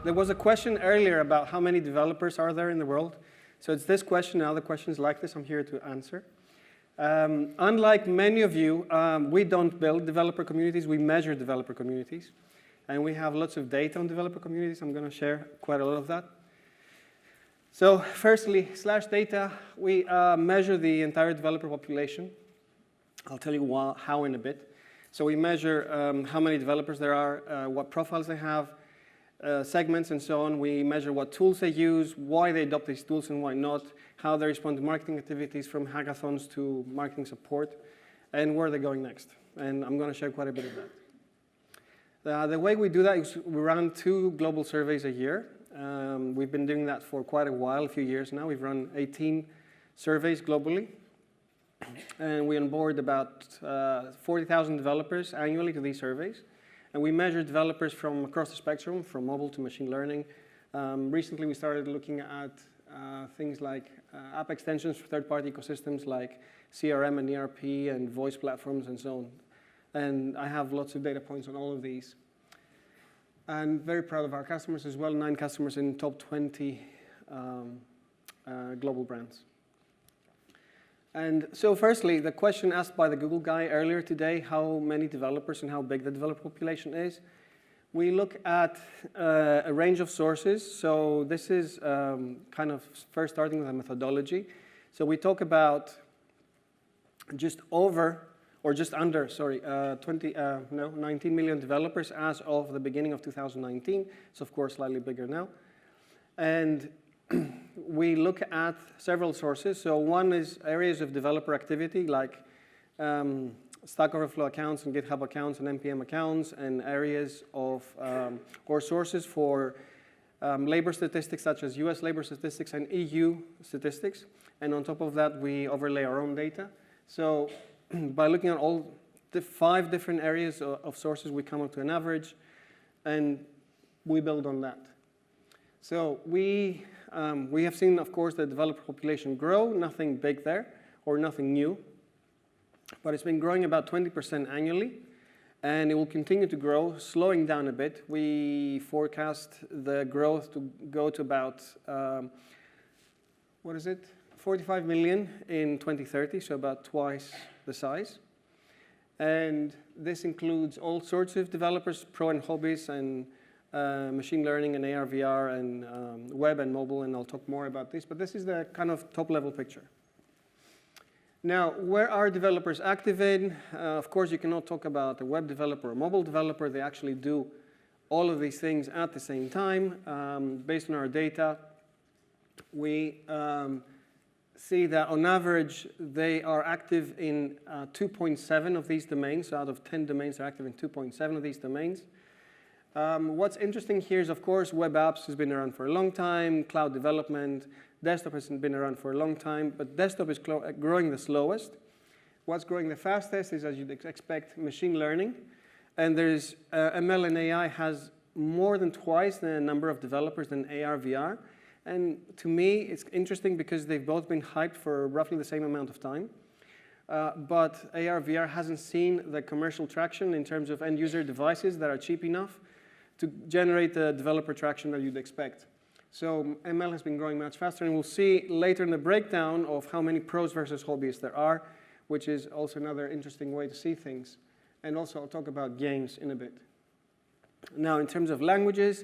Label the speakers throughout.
Speaker 1: there was a question earlier about how many developers are there in the world. So it's this question and other questions like this I'm here to answer. Unlike many of you, we don't build developer communities, we measure developer communities. And we have lots of data on developer communities. I'm going to share quite a lot of that. So firstly, /data, we measure the entire developer population. I'll tell you how in a bit. So we measure how many developers there are, what profiles they have, segments and so on. We measure what tools they use, why they adopt these tools and why not, how they respond to marketing activities from hackathons to marketing support, and where they're going next. And I'm going to share quite a bit of that. The way we do that is we run 2 global surveys a year. We've been doing that for quite a while, a few years now. We've run 18 surveys globally. And we onboard about 40,000 developers annually to these surveys. And we measure developers from across the spectrum, from mobile to machine learning. Recently, we started looking at things like app extensions for third-party ecosystems like CRM and ERP and voice platforms and so on. And I have lots of data points on all of these. And very proud of our customers as well, 9 customers in top 20 global brands. And so firstly, the question asked by the Google guy earlier today, how many developers and how big the developer population is. We look at a range of sources. So this is kind of first starting with a methodology. So we talk about just over, or just under, 19 million developers as of the beginning of 2019. It's of course slightly bigger now. And we look at several sources. So one is areas of developer activity like Stack Overflow accounts and GitHub accounts and NPM accounts, and areas of, or sources for labor statistics such as US labor statistics and EU statistics. And on top of that, we overlay our own data. So by looking at all the 5 different areas of sources, we come up to an average, and we build on that. So we have seen, of course, the developer population grow, nothing big there, or nothing new. But it's been growing about 20% annually, and it will continue to grow, slowing down a bit. We forecast the growth to go to about, 45 million in 2030, so about twice the size. And this includes all sorts of developers, pro and hobbies, and machine learning and AR, VR, and web and mobile, and I'll talk more about this. But this is the kind of top-level picture. Now, where are developers active in? Of course, you cannot talk about a web developer or a mobile developer. They actually do all of these things at the same time. Based on our data, we see that on average, they are active in 2.7 of these domains. So out of 10 domains, they're active in 2.7 of these domains. What's interesting here is, of course, web apps has been around for a long time, cloud development, desktop has been around for a long time, but desktop is growing the slowest. What's growing the fastest is, as you'd expect, machine learning. And there's ML and AI has more than twice the number of developers than AR, VR. And to me, it's interesting because they've both been hyped for roughly the same amount of time. But AR, VR hasn't seen the commercial traction in terms of end-user devices that are cheap enough to generate the developer traction that you'd expect. So ML has been growing much faster, and we'll see later in the breakdown of how many pros versus hobbyists there are, which is also another interesting way to see things. And also, I'll talk about games in a bit. Now, in terms of languages,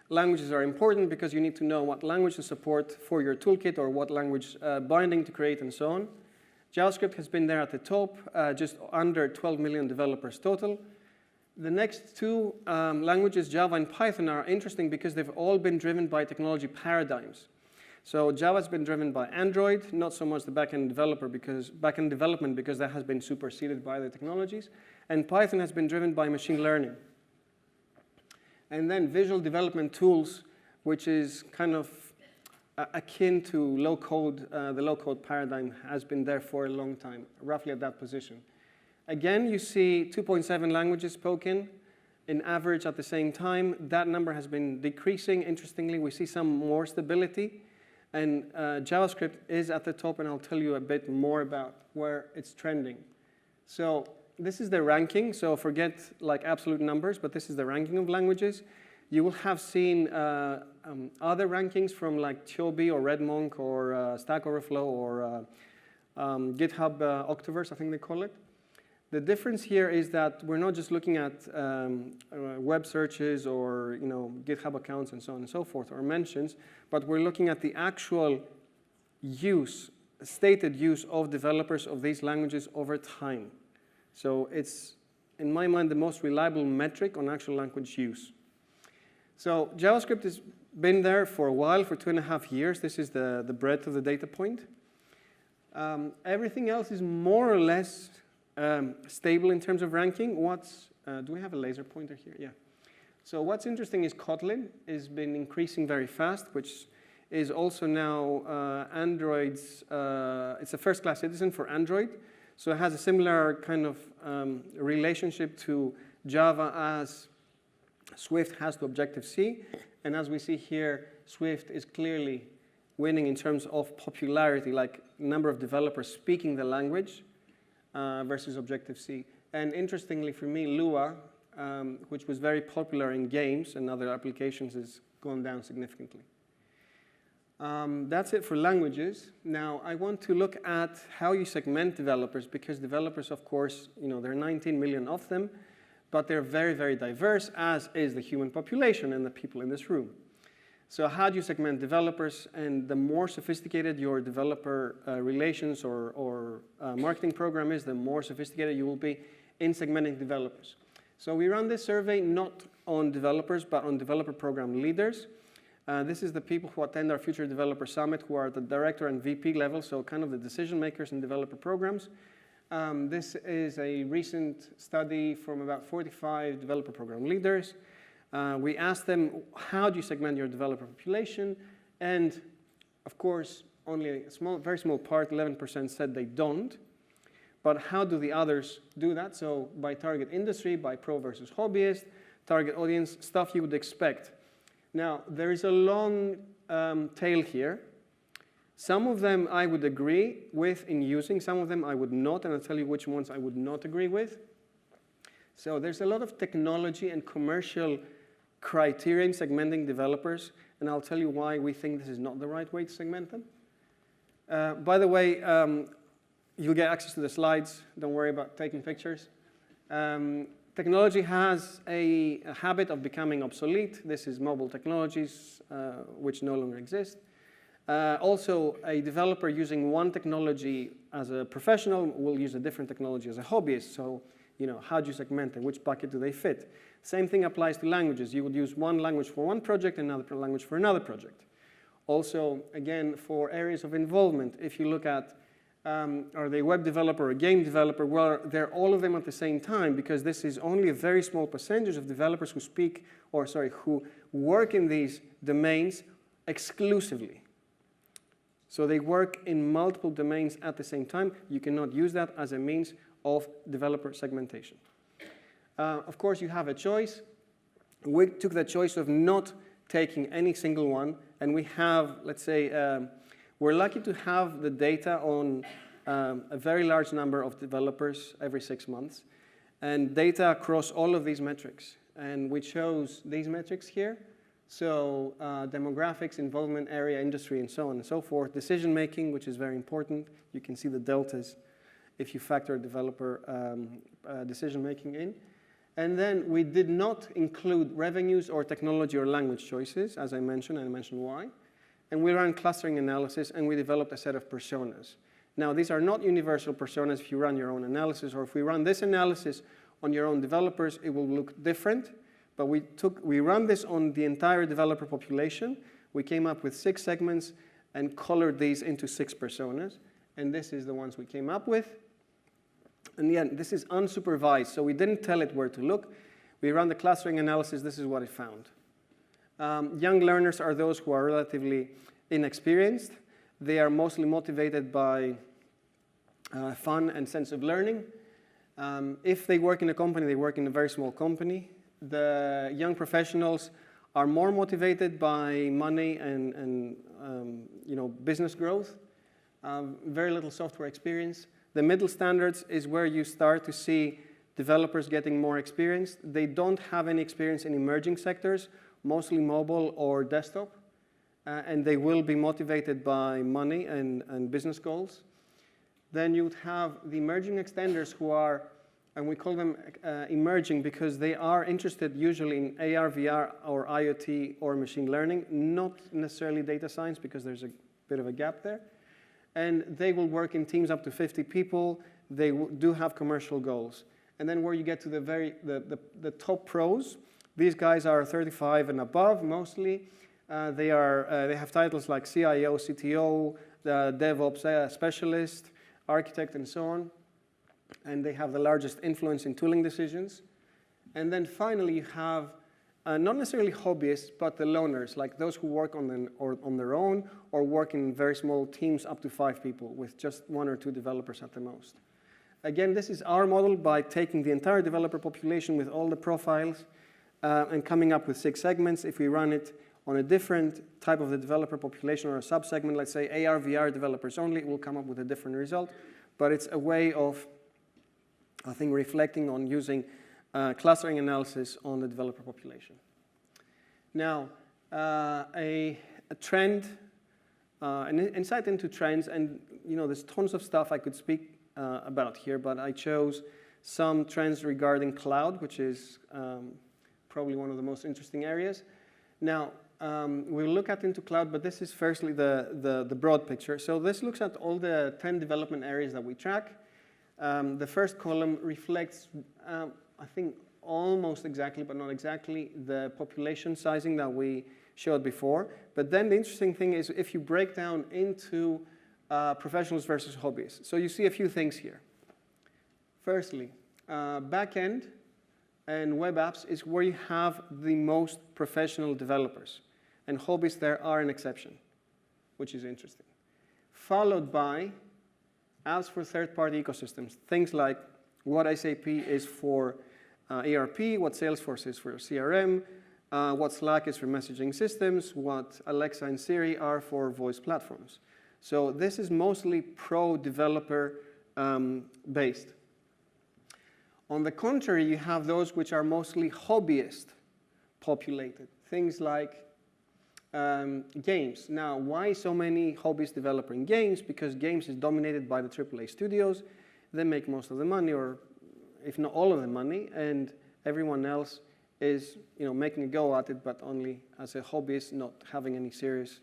Speaker 1: languages are important because you need to know what language to support for your toolkit or what language binding to create and so on. JavaScript has been there at the top, just under 12 million developers total. The next 2 languages, Java and Python, are interesting because they've all been driven by technology paradigms. So Java's been driven by Android, not so much the backend development because that has been superseded by the technologies. And Python has been driven by machine learning. And then visual development tools, which is kind of akin to low-code. The low-code paradigm has been there for a long time, roughly at that position. Again, you see 2.7 languages spoken in average at the same time. That number has been decreasing. Interestingly, we see some more stability. And JavaScript is at the top, and I'll tell you a bit more about where it's trending. So this is the ranking. So forget like absolute numbers, but this is the ranking of languages. You will have seen other rankings from like Chobi or RedMonk or Stack Overflow or GitHub Octoverse, I think they call it. The difference here is that we're not just looking at web searches or GitHub accounts and so on and so forth, or mentions, but we're looking at the actual use, stated use of developers of these languages over time. So it's, in my mind, the most reliable metric on actual language use. So JavaScript has been there for a while, for 2.5 years. This is the breadth of the data point. Everything else is more or less stable in terms of ranking. Do we have a laser pointer here? Yeah. So what's interesting is Kotlin has been increasing very fast, which is also now Android's, it's a first-class citizen for Android. So it has a similar kind of relationship to Java as Swift has to Objective-C. And as we see here, Swift is clearly winning in terms of popularity, like number of developers speaking the language versus Objective-C. And interestingly for me, Lua, which was very popular in games and other applications, has gone down significantly. That's it for languages. Now, I want to look at how you segment developers, because developers, of course, there are 19 million of them, but they're very, very diverse, as is the human population and the people in this room. So how do you segment developers? And the more sophisticated your developer relations or marketing program is, the more sophisticated you will be in segmenting developers. So we run this survey not on developers, but on developer program leaders. This is the people who attend our Future Developer Summit, who are at the director and VP level, so kind of the decision makers in developer programs. This is a recent study from about 45 developer program leaders. We asked them, how do you segment your developer population? And of course, only a very small part, 11%, said they don't. But how do the others do that? So by target industry, by pro versus hobbyist, target audience, stuff you would expect. Now, there is a long tail here. Some of them I would agree with in using, some of them I would not, and I'll tell you which ones I would not agree with. So there's a lot of technology and commercial criteria in segmenting developers, and I'll tell you why we think this is not the right way to segment them. By the way, you'll get access to the slides. Don't worry about taking pictures. Technology has a habit of becoming obsolete. This is mobile technologies, which no longer exist. Also, a developer using one technology as a professional will use a different technology as a hobbyist. So, how do you segment them? Which bucket do they fit? Same thing applies to languages. You would use one language for one project, another language for another project. Also, again, for areas of involvement, if you look at are they a web developer or a game developer? Well, they're all of them at the same time, because this is only a very small percentage of developers who work in these domains exclusively. So they work in multiple domains at the same time. You cannot use that as a means of developer segmentation. Of course, you have a choice. We took the choice of not taking any single one, and we have, let's say, we're lucky to have the data on a very large number of developers every 6 months, and data across all of these metrics. And we chose these metrics here. So demographics, involvement area, industry, and so on and so forth. Decision making, which is very important. You can see the deltas if you factor developer decision making in. And then we did not include revenues or technology or language choices, as I mentioned, and I mentioned why. And we ran clustering analysis, and we developed a set of personas. Now, these are not universal personas if you run your own analysis, or if we run this analysis on your own developers, it will look different. But we run this on the entire developer population. We came up with 6 segments and colored these into 6 personas. And this is the ones we came up with. And again, this is unsupervised, so we didn't tell it where to look. We ran the clustering analysis. This is what it found. Young learners are those who are relatively inexperienced. They are mostly motivated by fun and sense of learning. If they work in a company, they work in a very small company. The young professionals are more motivated by money and business growth. Very little software experience. The middle standards is where you start to see developers getting more experienced. They don't have any experience in emerging sectors mostly mobile or desktop, and they will be motivated by money and business goals. Then you'd have the emerging extenders who are, and we call them emerging because they are interested usually in AR, VR, or IoT, or machine learning, not necessarily data science because there's a bit of a gap there. And they will work in teams up to 50 people. They do have commercial goals. And then where you get to the top pros, these guys are 35 and above mostly. They have titles like CIO, CTO, DevOps specialist, architect, and so on. And they have the largest influence in tooling decisions. And then finally, you have not necessarily hobbyists, but the loners, like those who work on their own or work in very small teams up to 5 people with just 1 or 2 developers at the most. Again, this is our model by taking the entire developer population with all the profiles and coming up with 6 segments. If we run it on a different type of the developer population or a subsegment, let's say AR, VR developers only, it will come up with a different result. But it's a way of, I think, reflecting on using clustering analysis on the developer population. Now, a trend, an insight into trends, and there's tons of stuff I could speak about here, but I chose some trends regarding cloud, which is probably one of the most interesting areas. Now, we'll look into cloud, but this is firstly the broad picture. So this looks at all the 10 development areas that we track. The first column reflects, I think, almost exactly, but not exactly, the population sizing that we showed before. But then the interesting thing is if you break down into professionals versus hobbies. So you see a few things here. Firstly, backend and web apps is where you have the most professional developers. And hobbies there are an exception, which is interesting. Followed by apps for third-party ecosystems. Things like what SAP is for ERP, what Salesforce is for CRM, what Slack is for messaging systems, what Alexa and Siri are for voice platforms. So this is mostly pro-developer based. On the contrary, you have those which are mostly hobbyist populated. Things like games. Now, why so many hobbyists developing games? Because games is dominated by the AAA studios. They make most of the money, or if not all of the money, and everyone else is making a go at it, but only as a hobbyist, not having any serious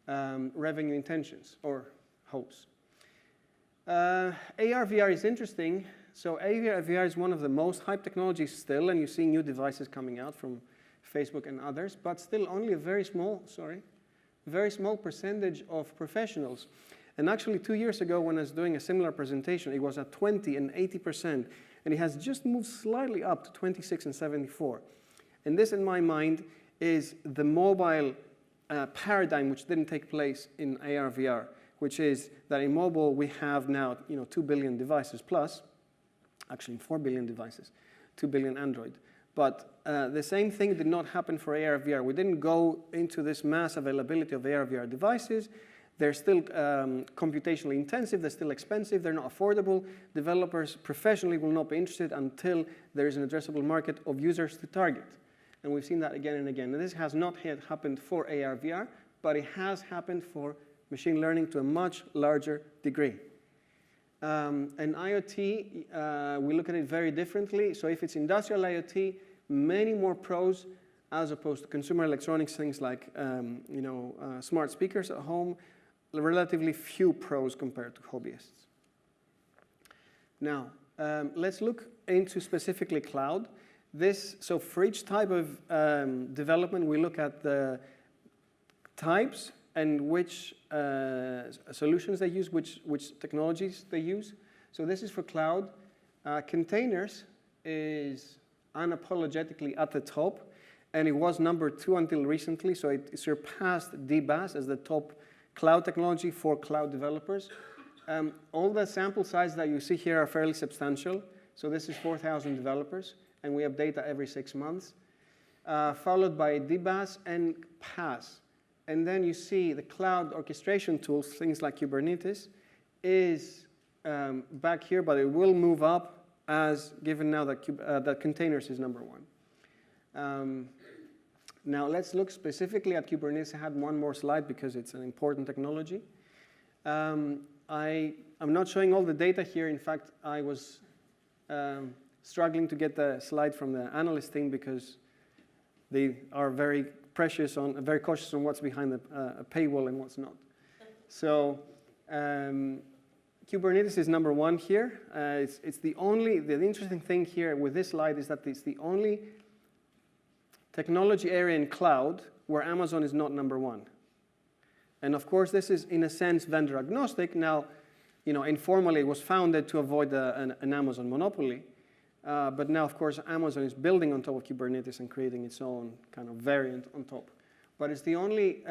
Speaker 1: revenue intentions or hopes. AR, VR is interesting. So AR, VR is one of the most hyped technologies still, and you see new devices coming out from Facebook and others, but still only a very small percentage of professionals. And actually 2 years ago when I was doing a similar presentation, it was at 20 and 80%, and it has just moved slightly up to 26 and 74. And this, in my mind, is the mobile paradigm which didn't take place in AR, VR, which is that in mobile we have now 2 billion devices plus, actually 4 billion devices, 2 billion Android. But the same thing did not happen for AR, VR. We didn't go into this mass availability of AR, VR devices. They're still computationally intensive. They're still expensive. They're not affordable. Developers professionally will not be interested until there is an addressable market of users to target. And we've seen that again and again. And this has not yet happened for AR, VR, but it has happened for machine learning to a much larger degree. And IoT, we look at it very differently. So if it's industrial IoT, many more pros as opposed to consumer electronics, things like smart speakers at home, relatively few pros compared to hobbyists. Now, let's look into specifically cloud. So for each type of development, we look at the types and which solutions they use, which technologies they use. So this is for cloud. Containers is unapologetically at the top, and it was number 2 until recently, so it surpassed DBaaS as the top cloud technology for cloud developers. All the sample sizes that you see here are fairly substantial. So this is 4,000 developers, and we update that every 6 months, followed by DBaaS and PaaS. And then you see the cloud orchestration tools, things like Kubernetes, is back here, but it will move up as given now that containers is number 1. Now let's look specifically at Kubernetes. I had one more slide because it's an important technology. I'm not showing all the data here. In fact, I was struggling to get the slide from the analyst team because they are very cautious on what's behind a paywall and what's not. So Kubernetes is number one here. It's the interesting thing here with this slide is that it's the only technology area in cloud where Amazon is not number one. And of course, this is in a sense vendor agnostic. Now, informally it was founded to avoid an Amazon monopoly. But now, of course, Amazon is building on top of Kubernetes and creating its own kind of variant on top. But it's the only,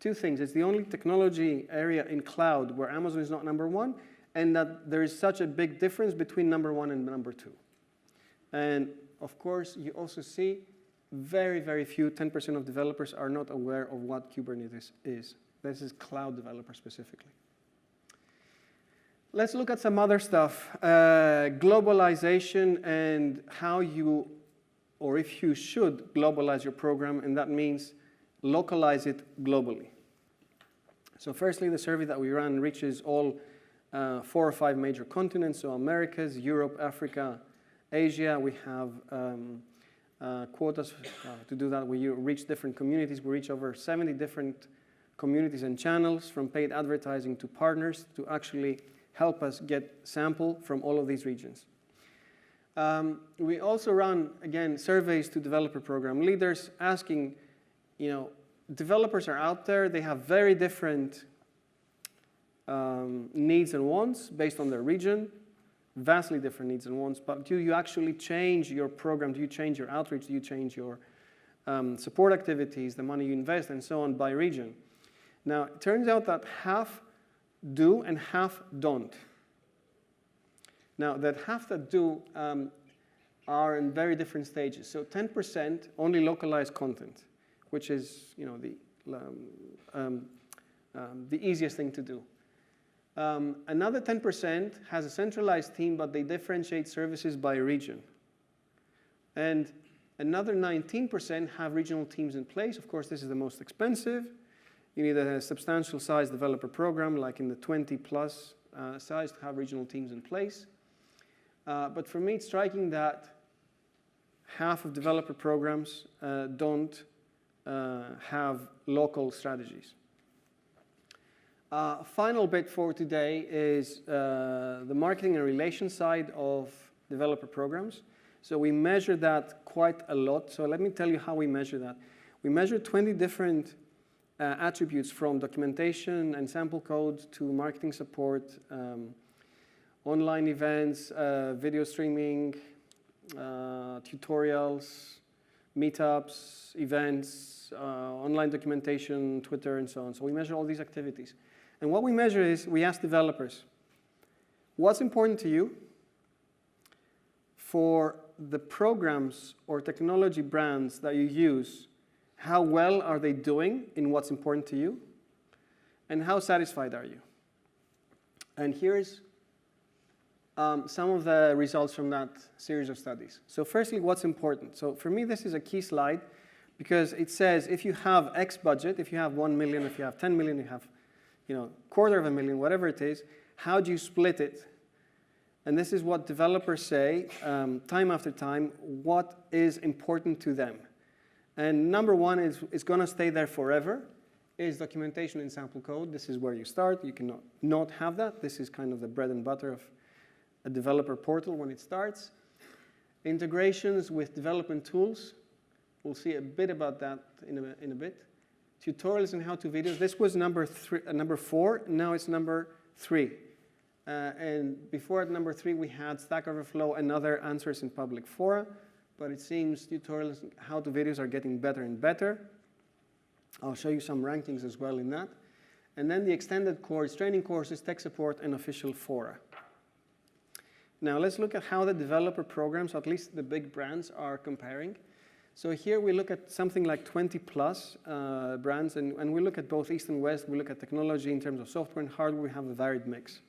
Speaker 1: two things. It's the only technology area in cloud where Amazon is not number one, and that there is such a big difference between number one and number two. And of course, you also see very, very few, 10% of developers are not aware of what Kubernetes is. This is cloud developers specifically. Let's look at some other stuff. Globalization and how you, or if you should, globalize your program, and that means localize it globally. So firstly, the survey that we ran reaches all 4 or 5 major continents, so Americas, Europe, Africa, Asia. We have quotas to do that. We reach different communities. We reach over 70 different communities and channels, from paid advertising to partners, to actually help us get sample from all of these regions. We also run, again, surveys to developer program leaders asking, developers are out there. They have very different needs and wants based on their region, vastly different needs and wants. But do you actually change your program? Do you change your outreach? Do you change your support activities, the money you invest, and so on by region? Now, it turns out that half do and half don't. Now, that half that do are in very different stages. So 10% only localize content, which is the easiest thing to do. Another 10% has a centralized team, but they differentiate services by region. And another 19% have regional teams in place. Of course, this is the most expensive. You need a substantial size developer program, like in the 20+ size, to have regional teams in place. But for me, it's striking that half of developer programs don't have local strategies. Final bit for today is the marketing and relations side of developer programs. So we measure that quite a lot. So let me tell you how we measure that. We measure 20 different attributes, from documentation and sample code to marketing support, online events, video streaming, tutorials, meetups, events, online documentation, Twitter, and so on. So we measure all these activities. And what we measure is, we ask developers, what's important to you? For the programs or technology brands that you use, how well are they doing in what's important to you? And how satisfied are you? And here's some of the results from that series of studies. So firstly, what's important? So for me, this is a key slide, because it says if you have X budget, if you have 1 million, if you have 10 million, you have $250,000, whatever it is, how do you split it? And this is what developers say time after time, what is important to them. And number one is going to stay there forever, is documentation and sample code. This is where you start. You cannot not have that. This is kind of the bread and butter of a developer portal when it starts. Integrations with development tools. We'll see a bit about that in a bit. Tutorials and how-to videos. This was number 4. Now it's number 3. And before at number 3, we had Stack Overflow and other answers in public fora. But it seems tutorials and how-to videos are getting better and better. I'll show you some rankings as well in that. And then the extended course, training courses, tech support, and official fora. Now let's look at how the developer programs, at least the big brands, are comparing. So here we look at something like 20+ brands, and we look at both East and West. We look at technology in terms of software and hardware. We have a varied mix.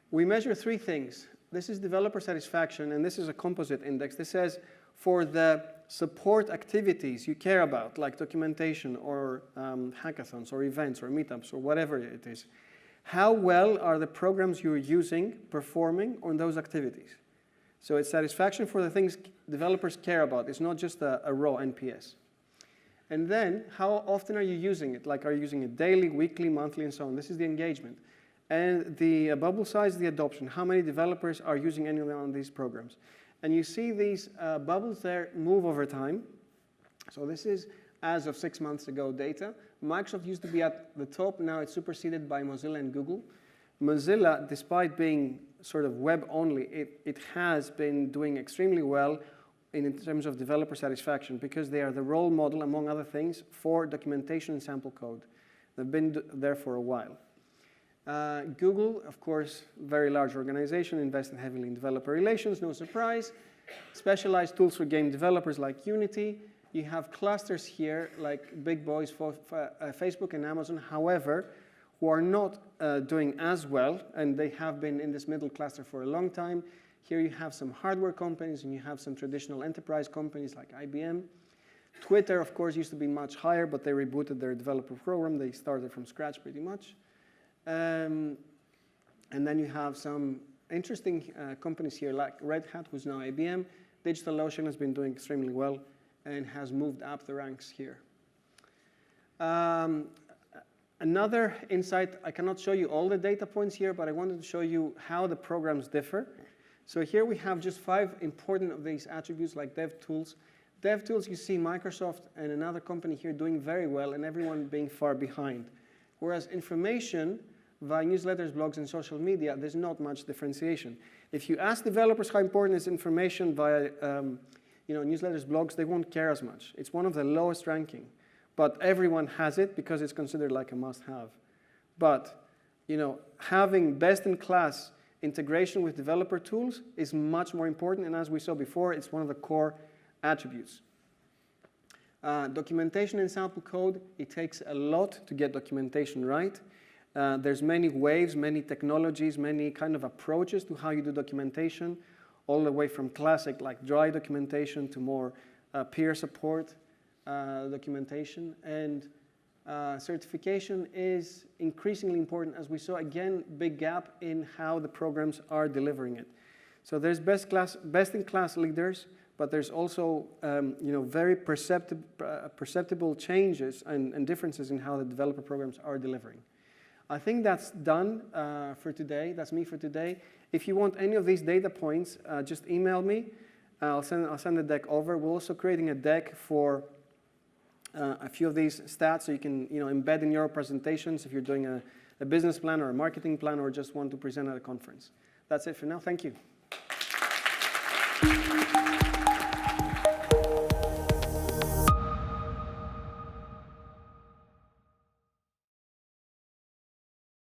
Speaker 1: We measure 3 things. this is developer satisfaction, and this is a composite index. This says for the support activities you care about, like documentation or hackathons or events or meetups or whatever it is, how well are the programs you're using performing on those activities? So it's satisfaction for the things developers care about. It's not just a raw NPS. And then, how often are you using it? Like, are you using it daily, weekly, monthly, and so on? This is the engagement. And the bubble size, the adoption. How many developers are using any of these programs? And you see these bubbles there move over time. So this is as of 6 months ago data. Microsoft used to be at the top. Now it's superseded by Mozilla and Google. Mozilla, despite being sort of web only, it has been doing extremely well in terms of developer satisfaction because they are the role model, among other things, for documentation and sample code. They've been there for a while. Google, of course, very large organization, invested heavily in developer relations, no surprise. Specialized tools for game developers like Unity. You have clusters here, like big boys for Facebook and Amazon, however, who are not doing as well, and they have been in this middle cluster for a long time. Here you have some hardware companies, and you have some traditional enterprise companies like IBM. Twitter, of course, used to be much higher, but they rebooted their developer program. They started from scratch pretty much. And then you have some interesting companies here like Red Hat, who's now IBM. DigitalOcean has been doing extremely well and has moved up the ranks here. Another insight, I cannot show you all the data points here, but I wanted to show you how the programs differ. So here we have just 5 important of these attributes like DevTools. DevTools, you see Microsoft and another company here doing very well and everyone being far behind. Whereas information via newsletters, blogs, and social media, there's not much differentiation. If you ask developers how important is information via newsletters, blogs, they won't care as much. It's one of the lowest ranking. But everyone has it because it's considered like a must-have. But having best-in-class integration with developer tools is much more important, and as we saw before, it's one of the core attributes. Documentation and sample code, it takes a lot to get documentation right. There's many waves, many technologies, many kind of approaches to how you do documentation, all the way from classic like dry documentation to more peer support documentation. And certification is increasingly important, as we saw, again, big gap in how the programs are delivering it. So there's best-in-class leaders, but there's also very perceptible changes and differences in how the developer programs are delivering. I think that's done for today. That's me for today. If you want any of these data points, just email me. I'll send the deck over. We're also creating a deck for a few of these stats so you can embed in your presentations if you're doing a business plan or a marketing plan or just want to present at a conference. That's it for now. Thank you.